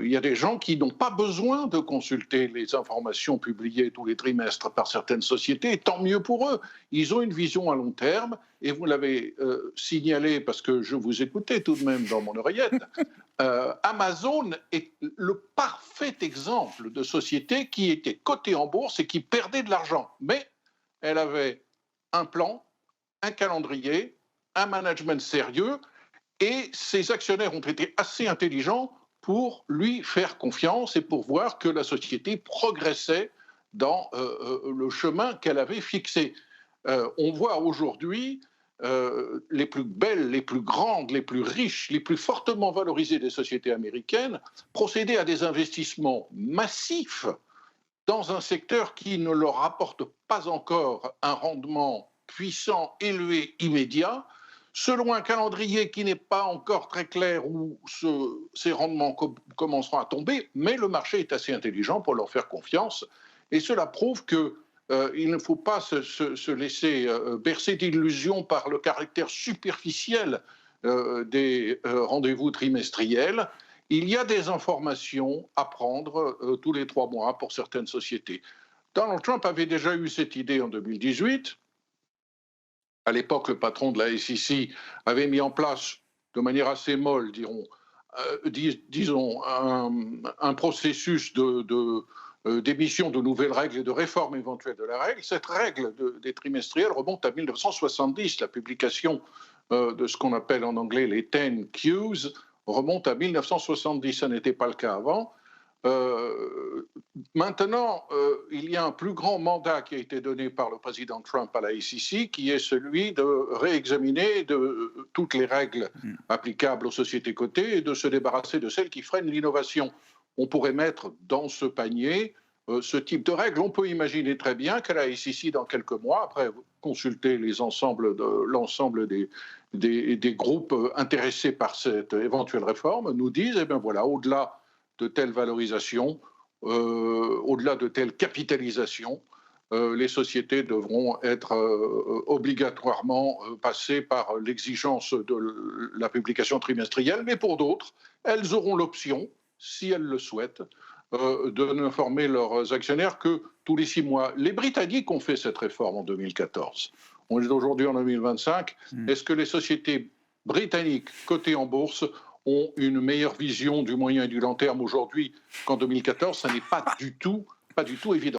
il y a des gens qui n'ont pas besoin de consulter les informations publiées tous les trimestres par certaines sociétés, et tant mieux pour eux. Ils ont une vision à long terme, et vous l'avez signalé parce que je vous écoutais tout de même dans mon oreillette. Amazon est le parfait exemple de société qui était cotée en bourse et qui perdait de l'argent. Mais elle avait un plan, un calendrier, un management sérieux, et ses actionnaires ont été assez intelligents pour lui faire confiance et pour voir que la société progressait dans le chemin qu'elle avait fixé. On voit aujourd'hui les plus belles, les plus grandes, les plus riches, les plus fortement valorisées des sociétés américaines procéder à des investissements massifs dans un secteur qui ne leur apporte pas encore un rendement puissant, élevé, immédiat, selon un calendrier qui n'est pas encore très clair où ces rendements commenceront à tomber, mais le marché est assez intelligent pour leur faire confiance. Et cela prouve que il ne faut pas se laisser bercer d'illusions par le caractère superficiel des rendez-vous trimestriels. Il y a des informations à prendre tous les 3 mois pour certaines sociétés. Donald Trump avait déjà eu cette idée en 2018. À l'époque, le patron de la SEC avait mis en place, de manière assez molle, disons, un processus d'émission de nouvelles règles et de réforme éventuelle de la règle. Cette règle des trimestriels remonte à 1970. La publication de ce qu'on appelle en anglais les 10 Qs remonte à 1970. Ça n'était pas le cas avant. Maintenant, il y a un plus grand mandat qui a été donné par le président Trump à la SEC, qui est celui de réexaminer toutes les règles applicables aux sociétés cotées et de se débarrasser de celles qui freinent l'innovation. On pourrait mettre dans ce panier ce type de règles. On peut imaginer très bien qu'à la SEC, dans quelques mois, après consulter l'ensemble des groupes intéressés par cette éventuelle réforme, nous disent, eh bien voilà, au-delà de telle valorisation, au-delà de telle capitalisation, les sociétés devront être obligatoirement passées par l'exigence de la publication trimestrielle, mais pour d'autres, elles auront l'option, si elles le souhaitent, de n'informer leurs actionnaires que tous les 6 mois. Les Britanniques ont fait cette réforme en 2014. On est aujourd'hui en 2025. Est-ce que les sociétés britanniques cotées en bourse ont une meilleure vision du moyen et du long terme aujourd'hui qu'en 2014? Ça n'est pas du tout évident.